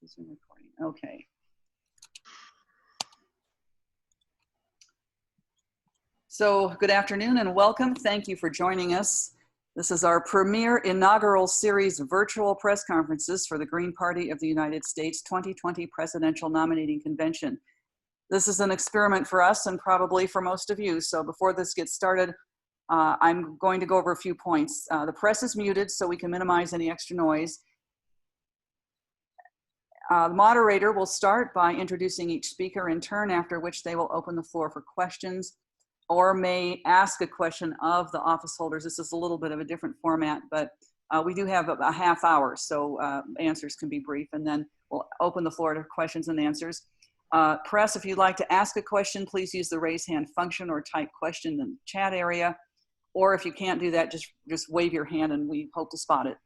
Zoom recording. Okay. So good afternoon and welcome. Thank you for joining us. This is our premier inaugural series of virtual press conferences for the Green Party of the United States 2020 Presidential Nominating Convention. This is an experiment for us and probably for most of you. So before this gets started, I'm going to go over a few points. The press is muted so we can minimize any extra noise. The moderator will start by introducing each speaker in turn, after which they will open the floor for questions or may ask a question of the office holders. This is a little bit of a different format, but we do have a half hour, so answers can be brief, and then we'll open the floor to questions and answers. Press, if you'd like to ask a question, please use the raise hand function or type question in the chat area. Or if you can't do that, just wave your hand and we hope to spot it.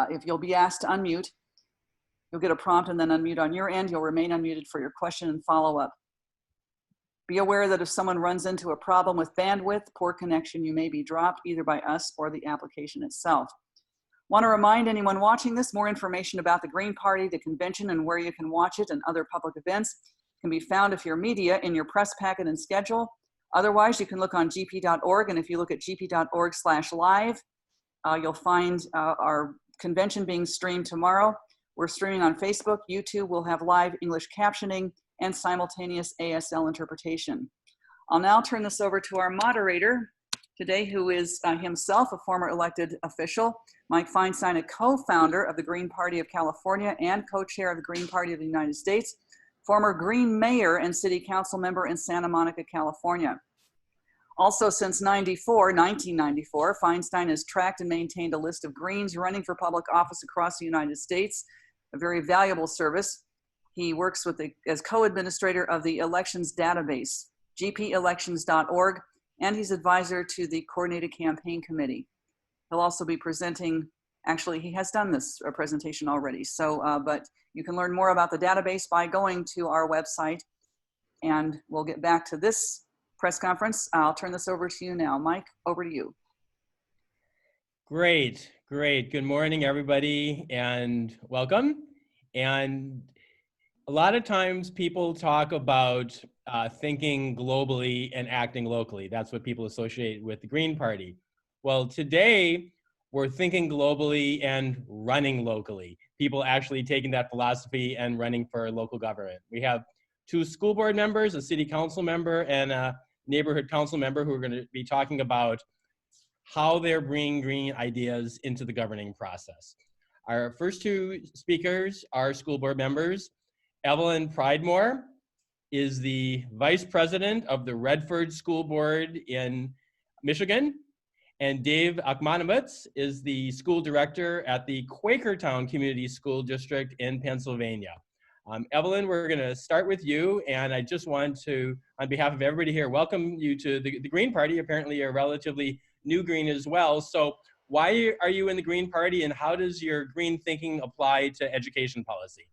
If you'll be asked to unmute, you'll get a prompt and then unmute on your end. You'll remain unmuted for your question and follow up. Be aware that if someone runs into a problem with bandwidth, poor connection, you may be dropped either by us or the application itself. Want to remind anyone watching this, more information about the Green Party, the convention, and where you can watch it and other public events can be found, if you're media, in your press packet and schedule. Otherwise, you can look on gp.org, and if you look at gp.org/live, you'll find our convention being streamed tomorrow. We're streaming on Facebook, YouTube. We'll have live English captioning and simultaneous ASL interpretation. I'll now turn this over to our moderator today, who is himself a former elected official, Mike Feinstein, a co-founder of the Green Party of California and co-chair of the Green Party of the United States, former Green mayor and city council member in Santa Monica, California. Also, since 1994, Feinstein has tracked and maintained a list of Greens running for public office across the United States, a very valuable service. He works as co-administrator of the elections database, gpelections.org, and he's advisor to the Coordinated Campaign Committee. He'll also be presenting, actually he has done this presentation already, so, but you can learn more about the database by going to our website, and we'll get back to this press conference. I'll turn this over to you now. Mike, over to you. Great. Good morning, everybody, and welcome. And a lot of times people talk about thinking globally and acting locally. That's what people associate with the Green Party. Well, today we're thinking globally and running locally. People actually taking that philosophy and running for local government. We have 2 school board members, a city council member, and a neighborhood council member who are going to be talking about how they're bringing green ideas into the governing process. Our first 2 speakers are school board members. Evelyn Pridemore is the vice president of the Redford School Board in Michigan, and Dave Akmanovitz is the school director at the Quakertown Community School District in Pennsylvania. Evelyn, we're going to start with you, and I just want to, on behalf of everybody here, welcome you to the Green Party. Apparently you're relatively new Green as well. So why are you in the Green Party, and how does your green thinking apply to education policy?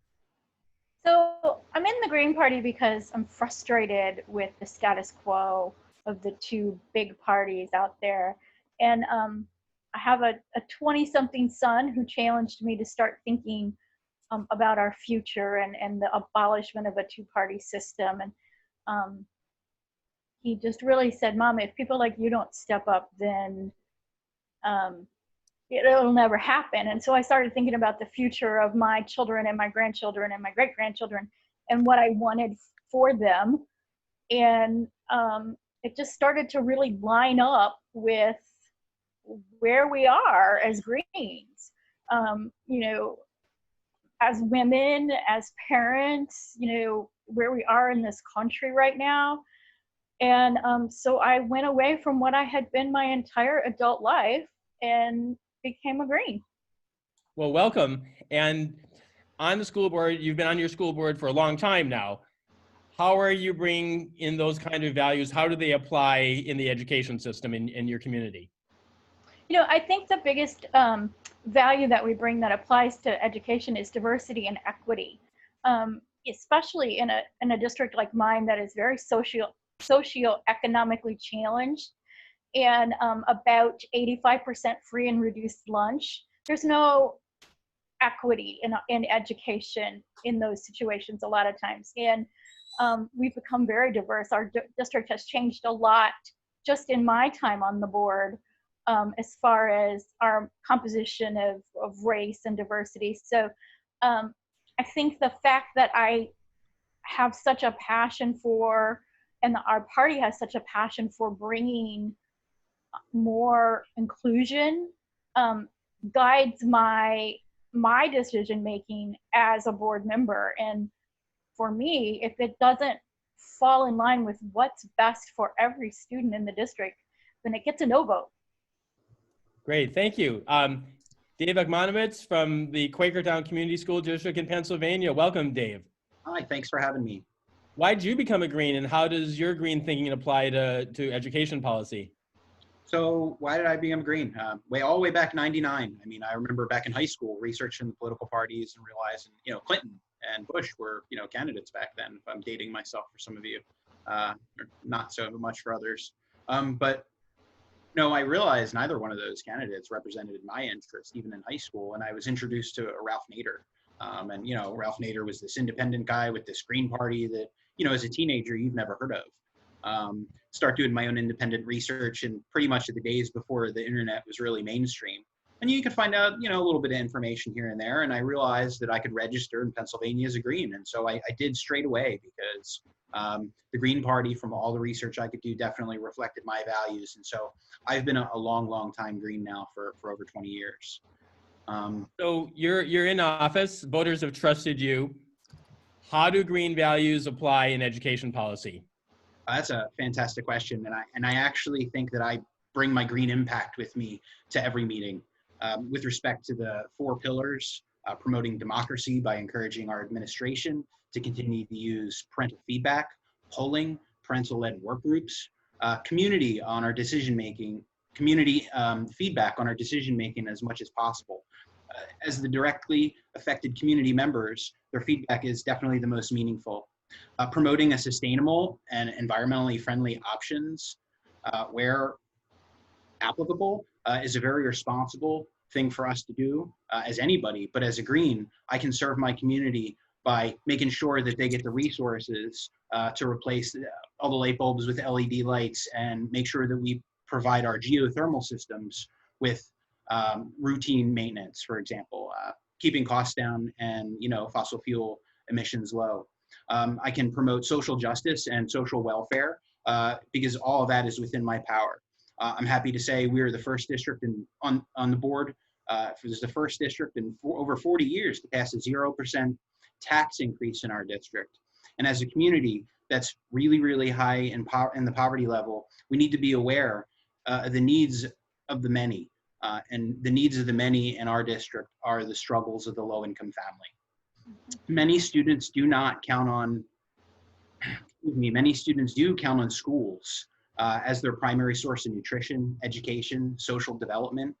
So I'm in the Green Party because I'm frustrated with the status quo of the 2 big parties out there. And I have a 20-something son who challenged me to start thinking about our future and the abolishment of a 2-party system. And he just really said, Mom, if people like you don't step up, then it'll never happen. And so I started thinking about the future of my children and my grandchildren and my great-grandchildren and what I wanted for them. And it just started to really line up with where we are as Greens. You know, as women, as parents, you know, where we are in this country right now. And so I went away from what I had been my entire adult life and became a Green. Well, welcome. And on the school board, you've been on your school board for a long time now. How are you bringing in those kind of values? How do they apply in the education system in your community? You know, I think the biggest value that we bring that applies to education is diversity and equity, especially in a district like mine that is very socioeconomically challenged, and about 85% free and reduced lunch. There's no equity in education in those situations a lot of times. And we've become very diverse. Our district has changed a lot just in my time on the board, as far as our composition of race and diversity. So I think the fact that I have such a passion for, and our party has such a passion for bringing more inclusion, guides my decision making as a board member. And for me, if it doesn't fall in line with what's best for every student in the district, then it gets a no vote. Great, thank you. Dave Akmanovitz from the Quakertown Community School District in Pennsylvania. Welcome, Dave. Hi, thanks for having me. Why did you become a Green, and how does your Green thinking apply to education policy? So why did I become Green? All the way back in '99. I mean, I remember back in high school researching the political parties and realizing, Clinton and Bush were, candidates back then, if I'm dating myself for some of you, or not so much for others. But I realized neither one of those candidates represented my interest, even in high school. And I was introduced to Ralph Nader. Ralph Nader was this independent guy with this Green Party that, as a teenager, you've never heard of. Start doing my own independent research, and pretty much the days before the internet was really mainstream. And you could find out, a little bit of information here and there. And I realized that I could register in Pennsylvania as a Green. And so I did straight away, because the Green Party, from all the research I could do, definitely reflected my values. And so I've been a long, long time Green now for over 20 years. So you're in office, voters have trusted you. How do Green values apply in education policy? That's a fantastic question. And I actually think that I bring my Green impact with me to every meeting. With respect to the 4 pillars, promoting democracy by encouraging our administration to continue to use parental feedback, polling, parental-led work groups, community on our decision-making, community feedback on our decision-making as much as possible. As the directly affected community members, their feedback is definitely the most meaningful. Promoting a sustainable and environmentally friendly options where applicable is a very responsible thing for us to do as anybody. But as a Green, I can serve my community by making sure that they get the resources to replace all the light bulbs with LED lights, and make sure that we provide our geothermal systems with routine maintenance, for example, keeping costs down and fossil fuel emissions low. I can promote social justice and social welfare because all of that is within my power. I'm happy to say we are the first district on the board. This is the first district in over 40 years to pass a 0% tax increase in our district. And as a community that's really, really high in the poverty level, we need to be aware of the needs of the many. And the needs of the many in our district are the struggles of the low-income family. Many students do not count on, many students do count on schools as their primary source of nutrition, education, social development,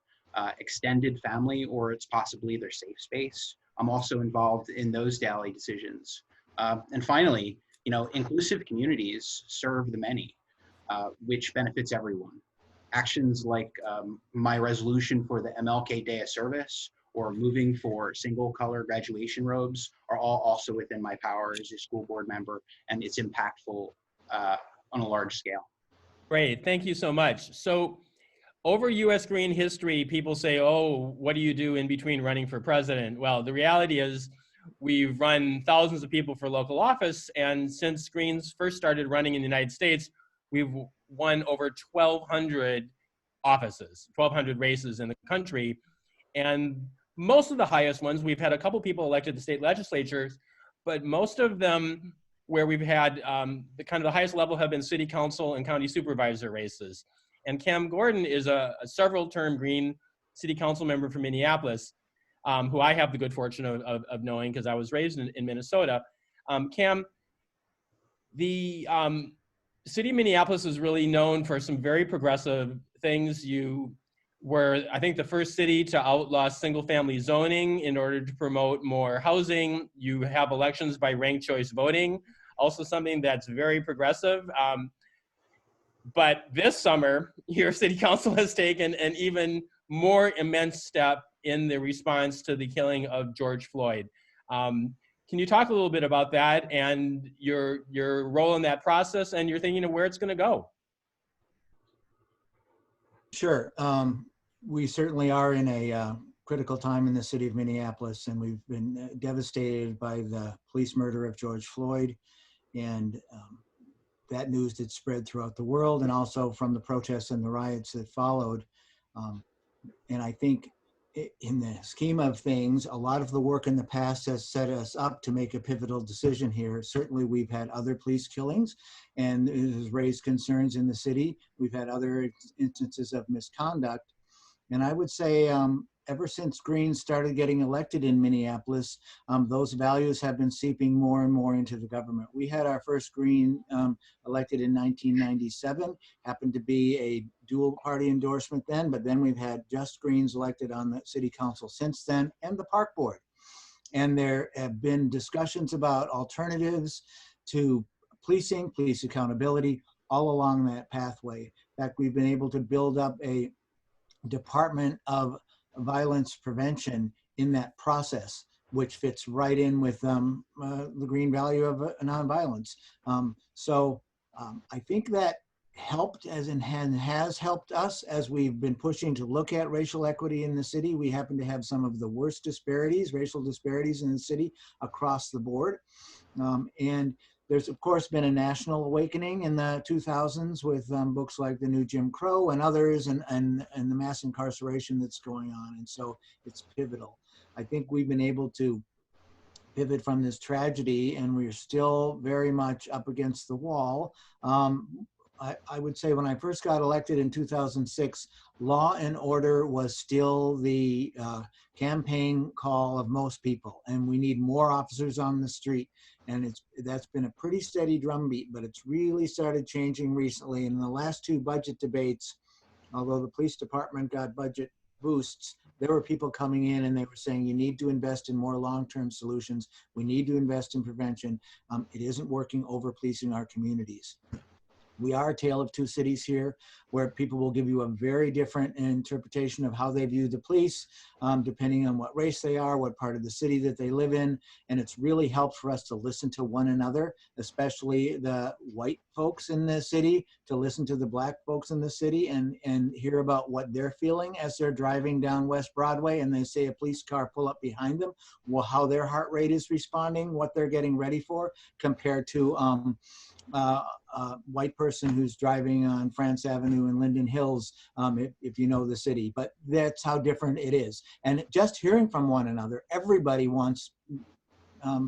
extended family, or it's possibly their safe space. I'm also involved in those daily decisions. And finally, inclusive communities serve the many, which benefits everyone. Actions like my resolution for the MLK Day of Service or moving for single color graduation robes are all also within my power as a school board member, and it's impactful on a large scale. Great, thank you so much. So over US Green history, people say, oh, what do you do in between running for president? Well, the reality is we've run thousands of people for local office, and since Greens first started running in the United States, we've won over 1,200 offices, 1,200 races in the country. And most of the highest ones, we've had a couple people elected to state legislatures, but most of them where we've had the highest level have been city council and county supervisor races. And Cam Gordon is a several-term Green city council member from Minneapolis, who I have the good fortune of knowing because I was raised in Minnesota. Cam, the city of Minneapolis is really known for some very progressive things. You were, I think, the first city to outlaw single-family zoning in order to promote more housing. You have elections by ranked choice voting, also something that's very progressive. But this summer, your city council has taken an even more immense step in the response to the killing of George Floyd. Can you talk a little bit about that and your role in that process and your thinking of where it's going to go? Sure. We certainly are in a critical time in the city of Minneapolis, and we've been devastated by the police murder of George Floyd, and that news that spread throughout the world, and also from the protests and the riots that followed. And I think in the scheme of things, a lot of the work in the past has set us up to make a pivotal decision here. Certainly, we've had other police killings, and it has raised concerns in the city. We've had other instances of misconduct. And I would say ever since Greens started getting elected in Minneapolis, those values have been seeping more and more into the government. We had our first Green elected in 1997, happened to be a dual party endorsement then, but then we've had just Greens elected on the city council since then, and the park board. And there have been discussions about alternatives to policing, police accountability, all along that pathway. In fact, we've been able to build up a Department of Violence Prevention in that process, which fits right in with the green value of nonviolence. I think that helped and has helped us as we've been pushing to look at racial equity in the city. We happen to have some of the worst disparities, racial disparities in the city across the board. And there's, of course, been a national awakening in the 2000s with books like The New Jim Crow and others, and the mass incarceration that's going on. And so it's pivotal. I think we've been able to pivot from this tragedy, and we're still very much up against the wall. I would say when I first got elected in 2006, law and order was still the campaign call of most people, and we need more officers on the street. And that's been a pretty steady drumbeat, but it's really started changing recently. In the last two budget debates, although the police department got budget boosts, there were people coming in and they were saying, you need to invest in more long-term solutions. We need to invest in prevention. It isn't working over policing our communities. We are a tale of two cities here, where people will give you a very different interpretation of how they view the police, depending on what race they are, what part of the city that they live in. And it's really helped for us to listen to one another, especially the white folks in the city, to listen to the black folks in the city and hear about what they're feeling as they're driving down West Broadway and they see a police car pull up behind them, well, how their heart rate is responding, what they're getting ready for, compared to a white person who's driving on France Avenue in Linden Hills, if you know the city. But that's how different it is. And just hearing from one another, everybody wants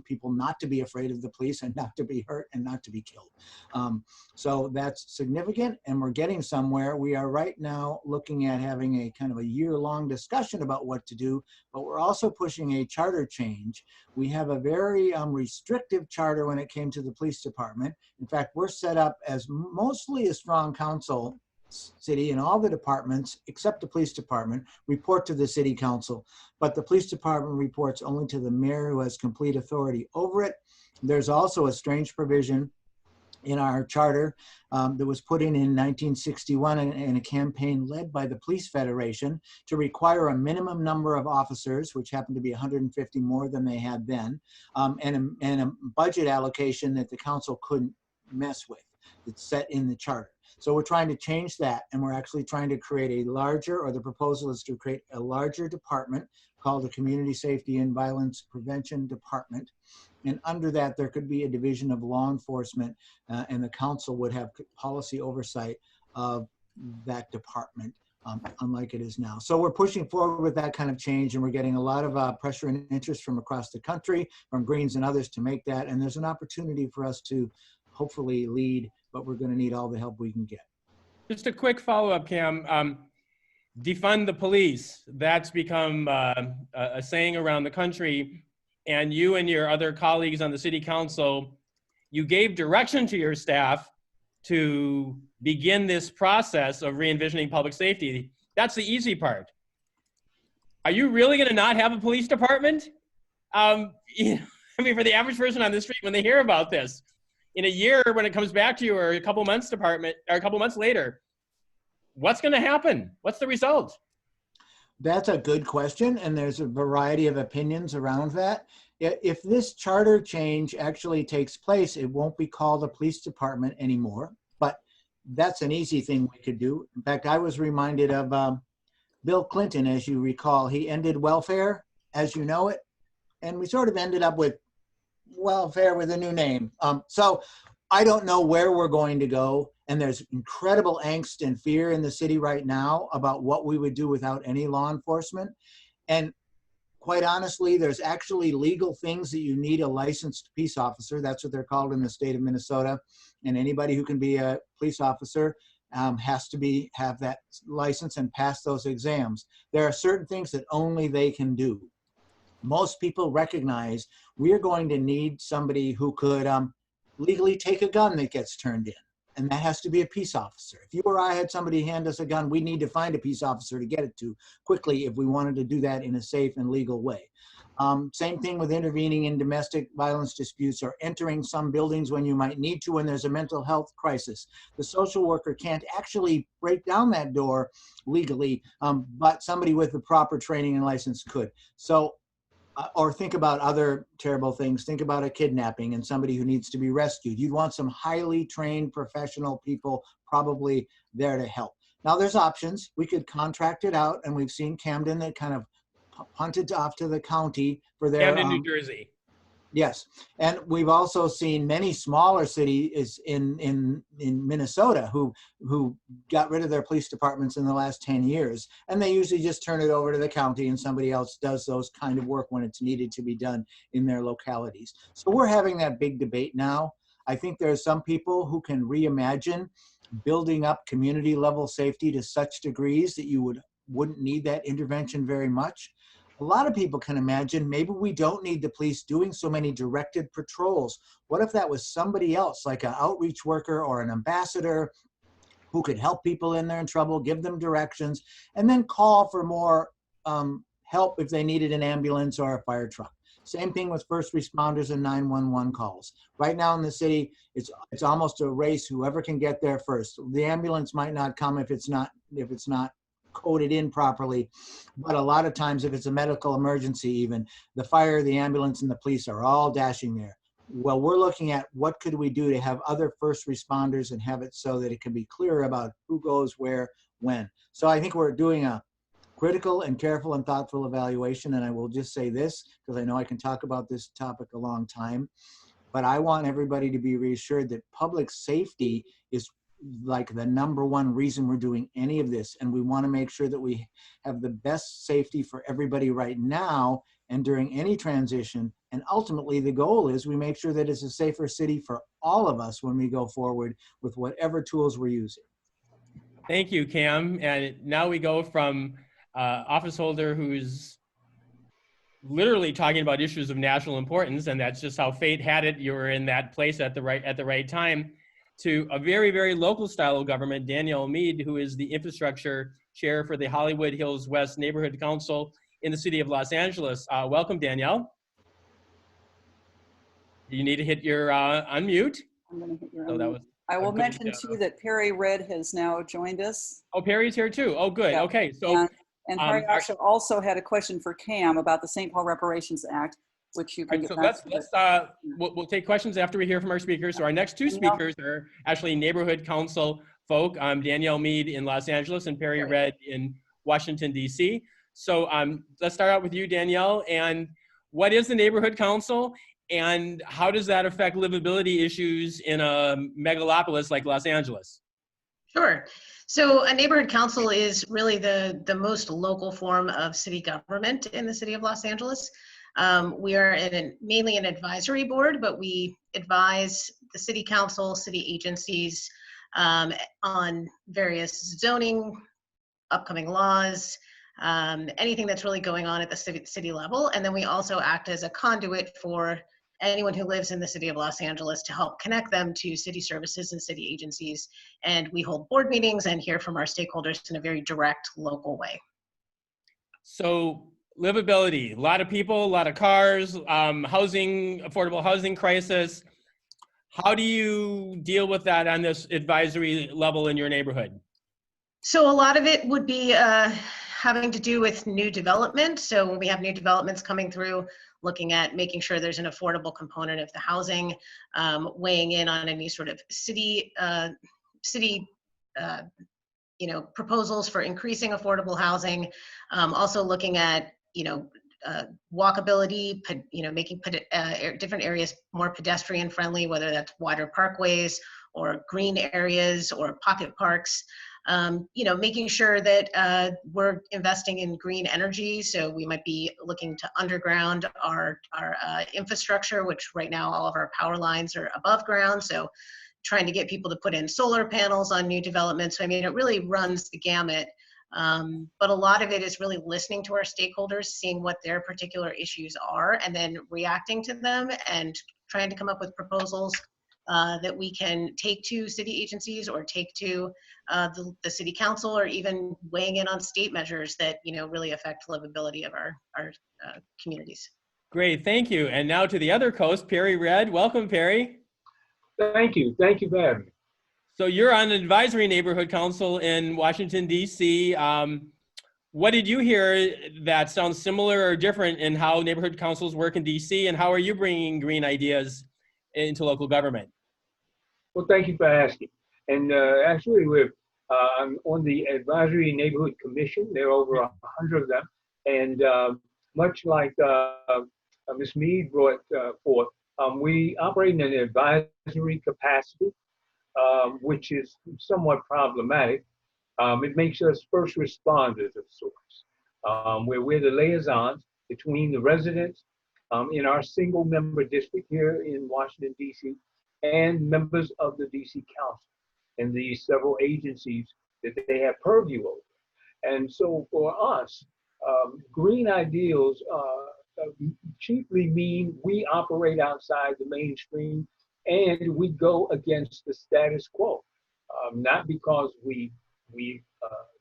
people not to be afraid of the police and not to be hurt and not to be killed. So that's significant, and we're getting somewhere. We are right now looking at having a kind of a year-long discussion about what to do, but we're also pushing a charter change. We have a very restrictive charter when it came to the police department. In fact, we're set up as mostly a strong council city, and all the departments except the police department report to the city council, but the police department reports only to the mayor, who has complete authority over it. There's also a strange provision in our charter that was put in 1961 in a campaign led by the Police Federation to require a minimum number of officers, which happened to be 150 more than they had then, and a budget allocation that the council couldn't mess with. It's set in the charter. So we're trying to change that, and we're actually trying to create a larger, or the proposal is to create a larger department called the Community Safety and Violence Prevention Department. And under that, there could be a division of law enforcement, and the council would have policy oversight of that department, unlike it is now. So we're pushing forward with that kind of change, and we're getting a lot of pressure and interest from across the country, from Greens and others, to make that. And there's an opportunity for us to hopefully lead, but we're going to need all the help we can get. Just a quick follow-up, Cam. Defund the police. That's become a saying around the country. And you and your other colleagues on the city council, you gave direction to your staff to begin this process of re-envisioning public safety. That's the easy part. Are you really going to not have a police department? I mean, for the average person on the street, when they hear about this, in a year, when it comes back to you, or a couple months later, what's going to happen? What's the result? That's a good question, and there's a variety of opinions around that. If this charter change actually takes place, it won't be called a police department anymore, but that's an easy thing we could do. In fact, I was reminded of Bill Clinton, as you recall. He ended welfare as you know it, and we sort of ended up with welfare with a new name. So I don't know where we're going to go, and there's incredible angst and fear in the city right now about what we would do without any law enforcement. And quite honestly, there's actually legal things that you need a licensed peace officer. That's what they're called in the state of Minnesota. And anybody who can be a police officer has to have that license and pass those exams. There are certain things that only they can do. Most people recognize we're going to need somebody who could legally take a gun that gets turned in. And that has to be a peace officer. If you or I had somebody hand us a gun, we need to find a peace officer to get it to quickly if we wanted to do that in a safe and legal way. Same thing with intervening in domestic violence disputes or entering some buildings when you might need to when there's a mental health crisis. The social worker can't actually break down that door legally, but somebody with the proper training and license could. So, or think about other terrible things. Think about a kidnapping and somebody who needs to be rescued. You'd want some highly trained professional people probably there to help. Now there's options. We could contract it out, and we've seen Camden that kind of punted off to the county for their— Camden, New Jersey. Yes, and we've also seen many smaller cities in Minnesota who got rid of their police departments in the last 10 years, and they usually just turn it over to the county and somebody else does those kind of work when it's needed to be done in their localities. So we're having that big debate now. I think there are some people who can reimagine building up community level safety to such degrees that you wouldn't need that intervention very much. A lot of people can imagine maybe we don't need the police doing so many directed patrols. What if that was somebody else, like an outreach worker or an ambassador who could help people in there in trouble, give them directions, and then call for more help if they needed an ambulance or a fire truck. Same thing with first responders and 911 calls. Right now in the city, it's almost a race, whoever can get there first. The ambulance might not come if it's not coded in properly, but a lot of times if it's a medical emergency, even the fire, the ambulance, and the police are all dashing there. Well, we're looking at what could we do to have other first responders and have it so that it can be clear about who goes where, when. So I think we're doing a critical and careful and thoughtful evaluation, and I will just say this, because I know I can talk about this topic a long time, but I want everybody to be reassured that public safety is like the number one reason we're doing any of this. And we want to make sure that we have the best safety for everybody right now and during any transition. And ultimately the goal is we make sure that it's a safer city for all of us when we go forward with whatever tools we're using. Thank you, Cam. And now we go from office holder who's literally talking about issues of national importance, and that's just how fate had it. You were in that place at the right time, to a very, very local style of government, Danielle Mead, who is the infrastructure chair for the Hollywood Hills West Neighborhood Council in the city of Los Angeles. Welcome, Danielle. You need to hit your unmute. I'm going to hit your So that was I will mention too that Perry Red has now joined us. Oh, Perry's here too. Oh, good. Yeah. Okay. So, and Perry also had a question for Cam about the St. Paul Reparations Act, which you can get back to. We'll take questions after we hear from our speakers. So our next two speakers are actually neighborhood council folk, Danielle Mead in Los Angeles and Perry Red in Washington, D.C. So let's start out with you, Danielle. And what is the neighborhood council, and how does that affect livability issues in a megalopolis like Los Angeles? Sure. So a neighborhood council is really the most local form of city government in the city of Los Angeles. We are mainly an advisory board, but we advise the city council, city agencies on various zoning, upcoming laws, anything that's really going on at the city level. And then we also act as a conduit for anyone who lives in the city of Los Angeles to help connect them to city services and city agencies. And we hold board meetings and hear from our stakeholders in a very direct, local way. So livability, a lot of people, a lot of cars, housing, affordable housing crisis. How do you deal with that on this advisory level in your neighborhood? So a lot of it would be having to do with new development. So when we have new developments coming through, looking at making sure there's an affordable component of the housing, weighing in on any sort of city proposals for increasing affordable housing. Also looking at, walkability, making different areas more pedestrian friendly, whether that's wider parkways or green areas or pocket parks. Making sure that we're investing in green energy. So we might be looking to underground our infrastructure, which right now all of our power lines are above ground. So trying to get people to put in solar panels on new developments. So, I mean, it really runs the gamut. But a lot of it is really listening to our stakeholders, seeing what their particular issues are, and then reacting to them and trying to come up with proposals that we can take to city agencies or take to the city council, or even weighing in on state measures that, really affect livability of our communities. Great, thank you. And now to the other coast, Perry Red. Welcome, Perry. Thank you. Thank you for having me. So you're on the Advisory Neighborhood Council in Washington, D.C. What did you hear that sounds similar or different in how neighborhood councils work in D.C., and how are you bringing green ideas into local government? Well, thank you for asking. And actually, I'm on the Advisory Neighborhood Commission. There are over 100 of them. And much like Ms. Mead brought forth, we operate in an advisory capacity, which is somewhat problematic. It makes us first responders of sorts, where we're the liaisons between the residents in our single member district here in Washington, D.C., and members of the D.C. Council and the several agencies that they have purview over. And so for us, green ideals chiefly mean we operate outside the mainstream and we go against the status quo, not because we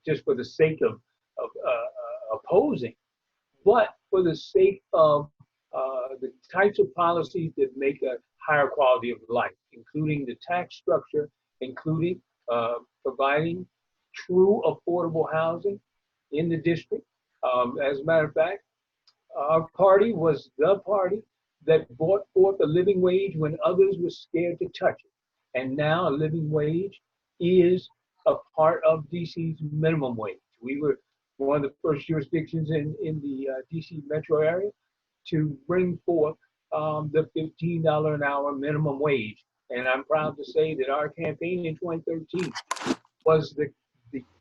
just for the sake of opposing, but for the sake of the types of policies that make a higher quality of life, including the tax structure, including providing true affordable housing in the district. As a matter of fact, our party was the party that brought forth a living wage when others were scared to touch it. And now a living wage is a part of DC's minimum wage. We were one of the first jurisdictions in the DC metro area to bring forth the $15 an hour minimum wage. And I'm proud to say that our campaign in 2013 was the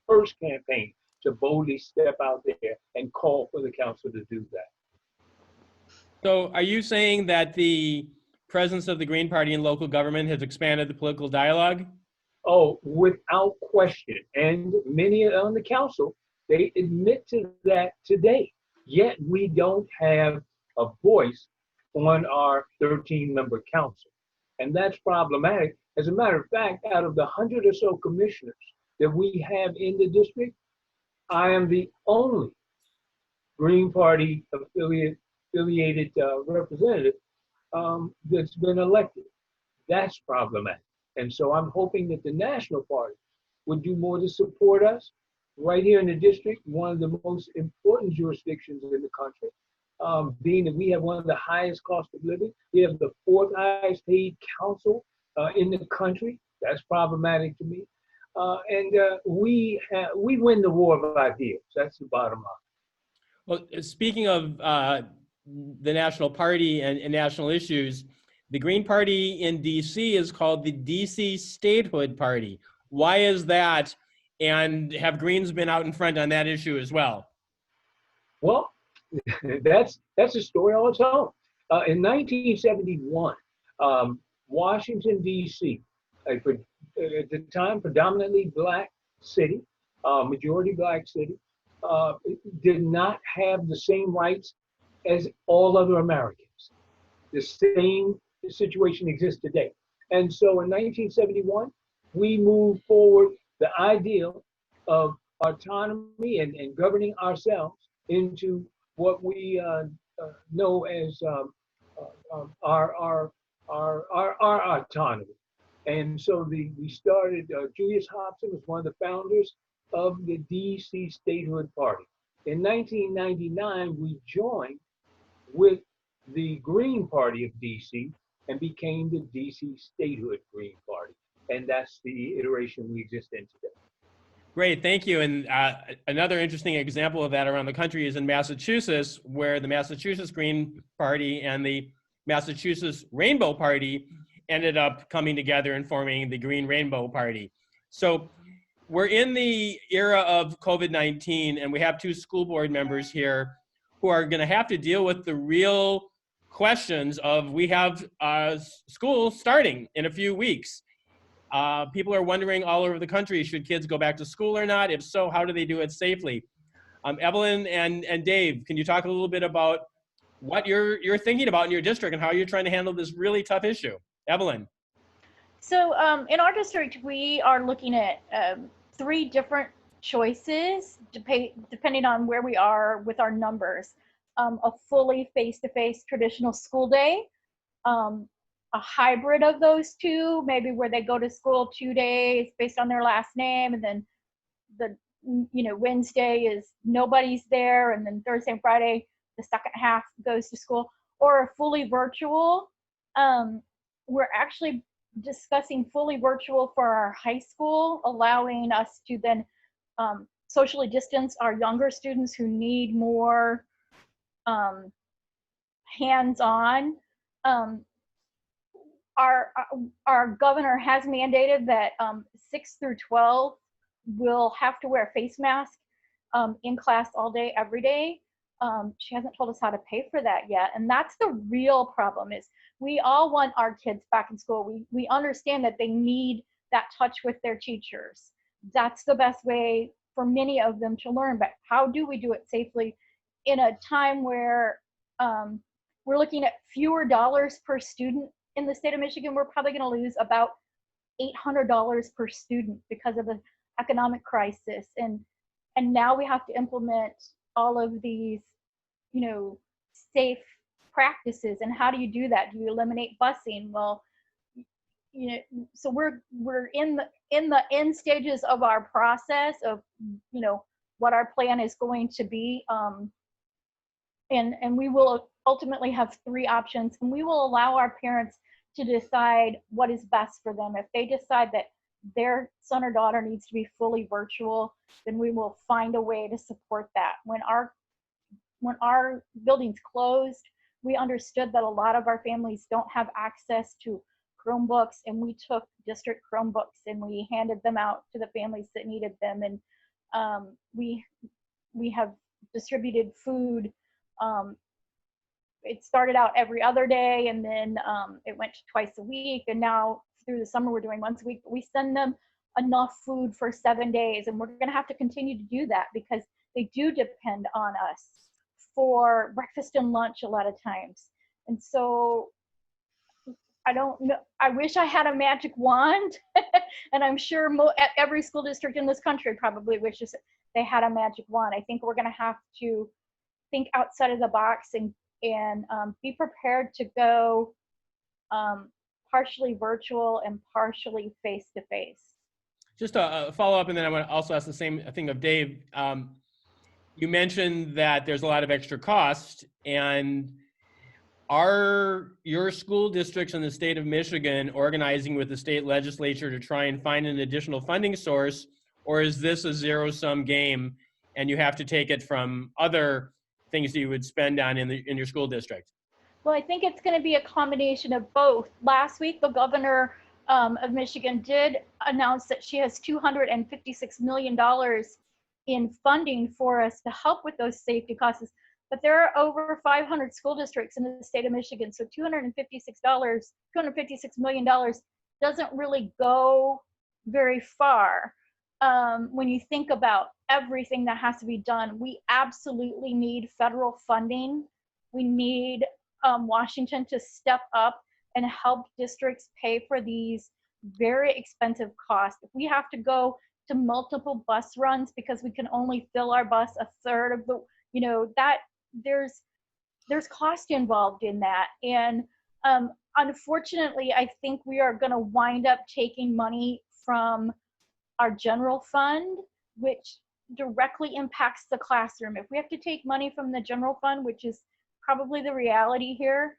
first campaign to boldly step out there and call for the council to do that. So are you saying that the presence of the Green Party in local government has expanded the political dialogue? Oh, without question. And many on the council, they admit to that today. Yet we don't have a voice on our 13-member council. And that's problematic. As a matter of fact, out of the 100 or so commissioners that we have in the district, I am the only Green Party affiliated representative that's been elected. That's problematic. And so I'm hoping that the national party would do more to support us right here in the district, one of the most important jurisdictions in the country, being that we have one of the highest cost of living. We have the 4th highest paid council in the country. That's problematic to me. And we win the war of ideas. That's the bottom line. Well, speaking of the national party and national issues, the Green Party in DC is called the DC Statehood Party. Why is that? And have Greens been out in front on that issue as well? Well, that's a story all its own. In 1971, Washington, D.C., at the time predominantly black city, majority black city, did not have the same rights as all other Americans. The same situation exists today. And so in 1971, we moved forward the ideal of autonomy and governing ourselves into what we know as our autonomy. And so we started, Julius Hobson was one of the founders of the DC Statehood Party. In 1999, we joined with the Green Party of DC and became the DC Statehood Green Party. And that's the iteration we exist in today. Great, thank you. And another interesting example of that around the country is in Massachusetts, where the Massachusetts Green Party and the Massachusetts Rainbow Party ended up coming together and forming the Green Rainbow Party. So we're in the era of COVID-19, and we have two school board members here who are going to have to deal with the real questions of, we have school starting in a few weeks. People are wondering all over the country, should kids go back to school or not? If so, how do they do it safely? Evelyn and Dave, can you talk a little bit about what you're thinking about in your district and how you're trying to handle this really tough issue? Evelyn. So in our district, we are looking at 3 different choices depending on where we are with our numbers. A fully face-to-face traditional school day, a hybrid of those two, maybe where they go to school 2 days based on their last name, and then the Wednesday is nobody's there, and then Thursday and Friday the second half goes to school, or a fully virtual. We're actually discussing fully virtual for our high school, allowing us to then socially distance our younger students who need more hands-on. Our governor has mandated that 6 through 12 will have to wear a face mask in class all day, every day. She hasn't told us how to pay for that yet. And that's the real problem, is we all want our kids back in school. We understand that they need that touch with their teachers. That's the best way for many of them to learn, but how do we do it safely in a time where we're looking at fewer dollars per student in the state of Michigan? We're probably going to lose about $800 per student because of the economic crisis. And now we have to implement all of these, safe practices. And how do you do that? Do you eliminate busing? Well, so we're in the end stages of our process of, what our plan is going to be. And we will ultimately have 3 options, and we will allow our parents to decide what is best for them. If they decide that their son or daughter needs to be fully virtual, then we will find a way to support that. When our buildings closed, we understood that a lot of our families don't have access to Chromebooks, and we took district Chromebooks and we handed them out to the families that needed them. And we have distributed food. It started out every other day, and then it went to twice a week, and now through the summer we're doing once a week. We send them enough food for 7 days, and we're going to have to continue to do that because they do depend on us for breakfast and lunch a lot of times. And so I don't know, I wish I had a magic wand and I'm sure every school district in this country probably wishes they had a magic wand. I think we're going to have to think outside of the box and be prepared to go partially virtual and partially face-to-face. Just a follow-up, and then I want to also ask the same thing of Dave. You mentioned that there's a lot of extra cost, and are your school districts in the state of Michigan organizing with the state legislature to try and find an additional funding source, or is this a zero-sum game and you have to take it from other things that you would spend on in your school district? Well, I think it's going to be a combination of both. Last week, the governor of Michigan did announce that she has $256 million in funding for us to help with those safety costs. But there are over 500 school districts in the state of Michigan, so $256 million doesn't really go very far. When you think about everything that has to be done, we absolutely need federal funding. We need Washington to step up and help districts pay for these very expensive costs. If we have to go to multiple bus runs because we can only fill our bus a third of the, that there's cost involved in that. And unfortunately, I think we are going to wind up taking money from our general fund, which directly impacts the classroom. If we have to take money from the general fund, which is probably the reality here,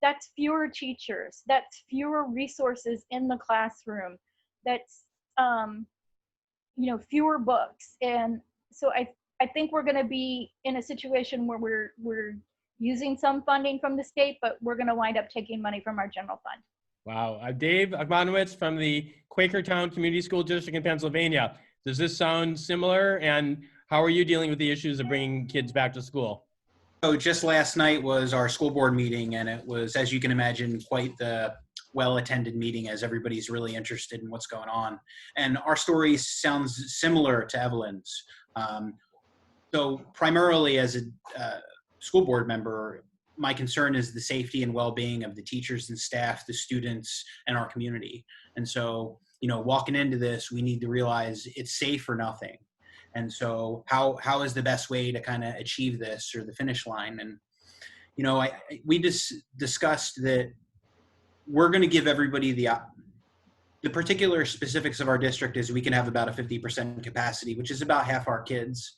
that's fewer teachers, that's fewer resources in the classroom, that's you know, fewer books. And so I think we're going to be in a situation where we're using some funding from the state, but we're going to wind up taking money from our general fund. Wow. Dave Agmanowitz from the Quakertown Community School District in Pennsylvania. Does this sound similar? And how are you dealing with the issues of bringing kids back to school? So just last night was our school board meeting, and it was, as you can imagine, quite the well-attended meeting, as everybody's really interested in what's going on. And our story sounds similar to Evelyn's. So primarily as a school board member, my concern is the safety and well-being of the teachers and staff, the students, and our community. And so, you know, walking into this, we need to realize it's safe or nothing. And so how is the best way to kind of achieve this, or the finish line? And, you know, we just discussed that we're going to give everybody the particular specifics of our district is we can have about a 50% capacity, which is about half our kids,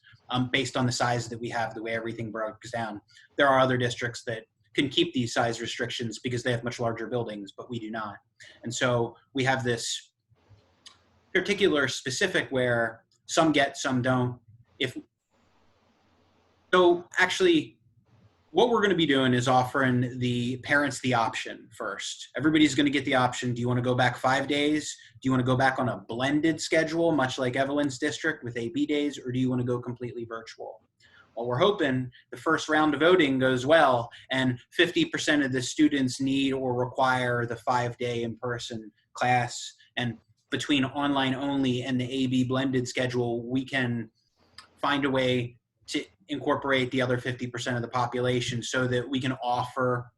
based on the size that we have, the way everything breaks down. There are other districts that can keep these size restrictions because they have much larger buildings, but we do not. And so we have this particular specific where some get, some don't. So actually, what we're going to be doing is offering the parents the option first. Everybody's going to get the option. Do you want to go back 5 days? Do you want to go back on a blended schedule, much like Evelyn's district with AB days, or do you want to go completely virtual? Well, we're hoping the first round of voting goes well, and 50% of the students need or require the 5-day in-person class. And between online only and the AB blended schedule, we can find a way to incorporate the other 50% of the population so that we can offer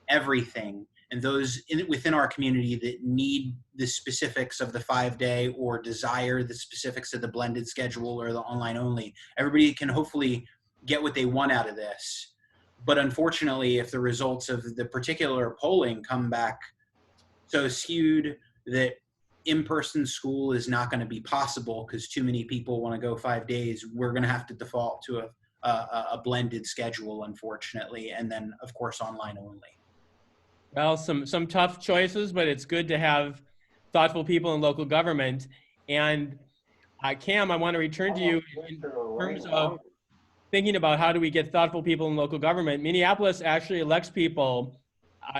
everything. And those within our community that need the specifics of the 5-day or desire the specifics of the blended schedule or the online only, everybody can hopefully get what they want out of this. But unfortunately, if the results of the particular polling come back so skewed that in-person school is not going to be possible because too many people want to go 5 days, we're going to have to default to a blended schedule, unfortunately, and then of course online only. Well, some tough choices, but it's good to have thoughtful people in local government. And Cam, I want to return to you in terms of thinking about how do we get thoughtful people in local government. Minneapolis actually elects people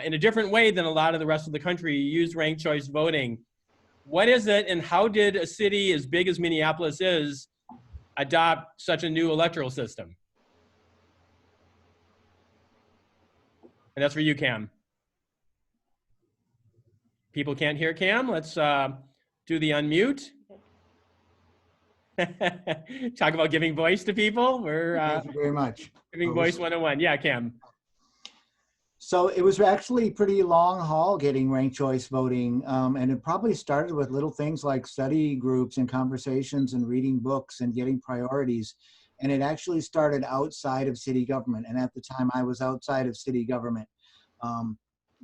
in a different way than a lot of the rest of the country. You use ranked choice voting. What is it, and how did a city as big as Minneapolis is adopt such a new electoral system? And that's for you, Cam. People can't hear Cam. Let's do the unmute. Talk about giving voice to people. We're Thank you very much. Giving voice 101. Yeah, Cam. So it was actually pretty long haul getting ranked choice voting. And it probably started with little things like study groups and conversations and reading books and getting priorities. And it actually started outside of city government. And at the time I was outside of city government.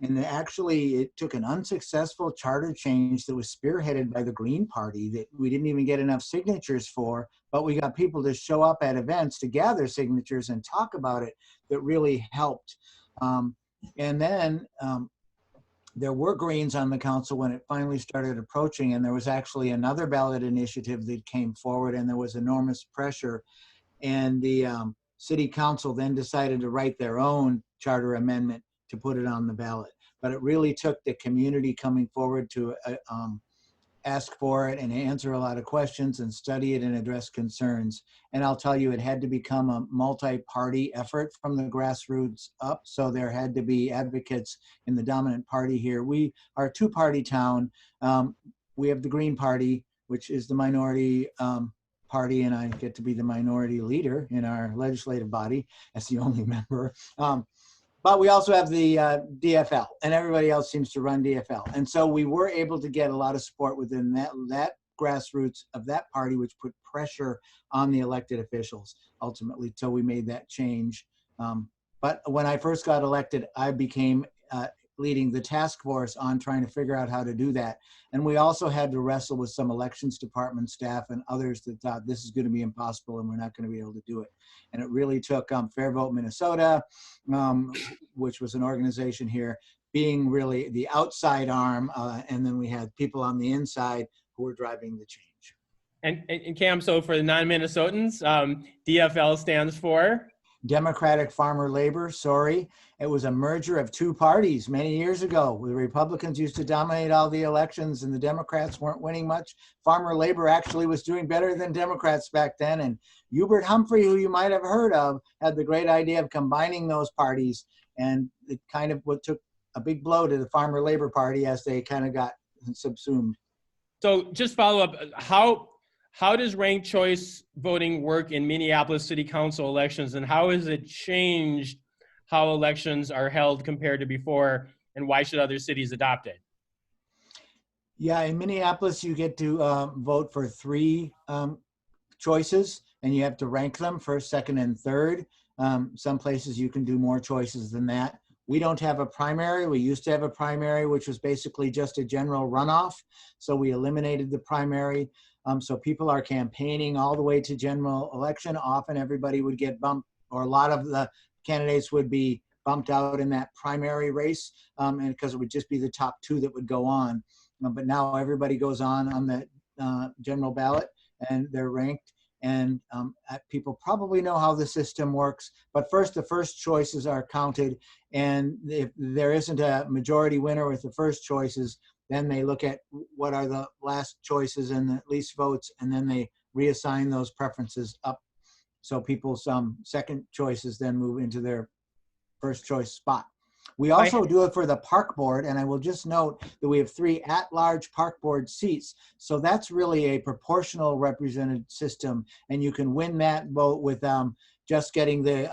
And actually it took an unsuccessful charter change that was spearheaded by the Green Party that we didn't even get enough signatures for, but we got people to show up at events to gather signatures and talk about it that really helped. And then there were Greens on the council when it finally started approaching, and there was actually another ballot initiative that came forward, and there was enormous pressure. And the city council then decided to write their own charter amendment to put it on the ballot. But it really took the community coming forward to ask for it and answer a lot of questions and study it and address concerns. And I'll tell you, it had to become a multi-party effort from the grassroots up. So there had to be advocates in the dominant party here. We are a two-party town. We have the Green Party, which is the minority party, and I get to be the minority leader in our legislative body as the only member. But we also have the DFL, and everybody else seems to run DFL. And so we were able to get a lot of support within that grassroots of that party, which put pressure on the elected officials ultimately till we made that change. But when I first got elected, I became leading the task force on trying to figure out how to do that. And we also had to wrestle with some elections department staff and others that thought this is going to be impossible and we're not going to be able to do it. And it really took Fair Vote Minnesota, which was an organization here, being really the outside arm. And then we had people on the inside who were driving the change. And Cam, so for the non-Minnesotans, DFL stands for? Democratic Farmer Labor, sorry. It was a merger of two parties many years ago. The Republicans used to dominate all the elections and the Democrats weren't winning much. Farmer Labor actually was doing better than Democrats back then. And Hubert Humphrey, who you might have heard of, had the great idea of combining those parties. And it kind of took a big blow to the Farmer Labor Party as they kind of got subsumed. So just follow up, how does ranked choice voting work in Minneapolis City Council elections, and how has it changed how elections are held compared to before, and why should other cities adopt it? Yeah, in Minneapolis, you get to vote for 3 choices, and you have to rank them first, second, and third. Some places you can do more choices than that. We don't have a primary. We used to have a primary, which was basically just a general runoff. So we eliminated the primary. So people are campaigning all the way to general election. Often everybody would get bumped, or a lot of the candidates would be bumped out in that primary race, and because it would just be the top 2 that would go on. But now everybody goes on the general ballot, and they're ranked. And people probably know how the system works. But first, the first choices are counted. And if there isn't a majority winner with the first choices, then they look at what are the last choices and the least votes, and then they reassign those preferences up. So people's second choices then move into their first choice spot. We also do it for the park board, and I will just note that we have 3 at-large park board seats. So that's really a proportional represented system, and you can win that vote with just getting the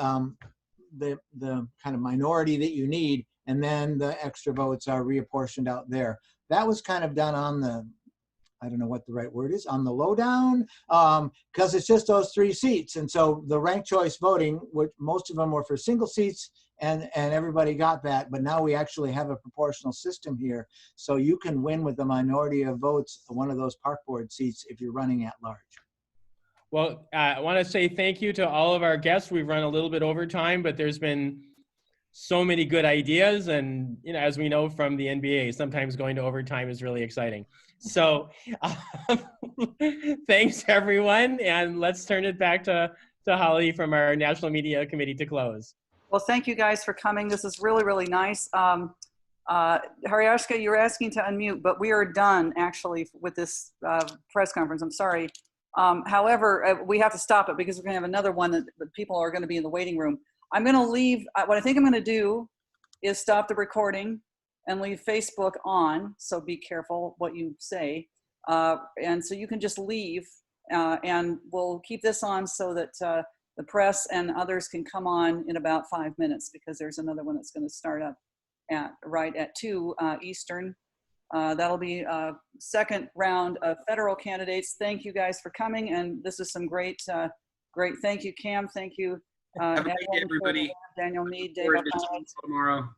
kind of minority that you need, and then the extra votes are reapportioned out there. That was kind of done on the, I don't know what the right word is, on the lowdown, because it's just those 3 seats. And so the ranked choice voting, which most of them were for single seats, and everybody got that. But now we actually have a proportional system here. So you can win with the minority of votes one of those park board seats if you're running at large. Well, I want to say thank you to all of our guests. We've run a little bit over time, but there's been so many good ideas, and as we know from the NBA, sometimes going to overtime is really exciting. So thanks everyone, and let's turn it back to Holly from our National Media Committee to close. Well, thank you guys for coming. This is really, really nice. Hariashka, you're asking to unmute, but we are done actually with this press conference. I'm sorry. However, we have to stop it because we're going to have another one that people are going to be in the waiting room. I'm going to leave, what I think I'm going to do is stop the recording and leave Facebook on, so be careful what you say. And so you can just leave, and we'll keep this on so that the press and others can come on in about 5 minutes, because there's another one that's going to start up right at 2 Eastern. That'll be a second round of federal candidates. Thank you guys for coming, and this is some great, thank you, Cam, thank you. Have a great day, everybody. Daniel Mead, Dave Tomorrow.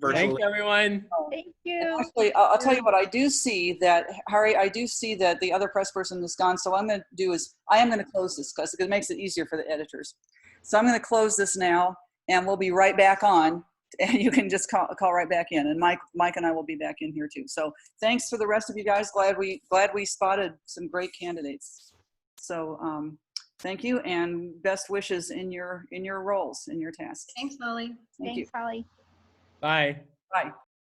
Virtually. Thanks, everyone. Thank you. Actually, I'll tell you what, I do see that, Harry, I do see that the other press person is gone. So what I'm going to do is, I am going to close this because it makes it easier for the editors. So I'm going to close this now, and we'll be right back on, and you can just call right back in. And Mike and I will be back in here too. So thanks for the rest of you guys. Glad we spotted some great candidates. So thank you, and best wishes in your roles, in your tasks. Thanks, Molly. Thanks, Holly. Bye. Bye.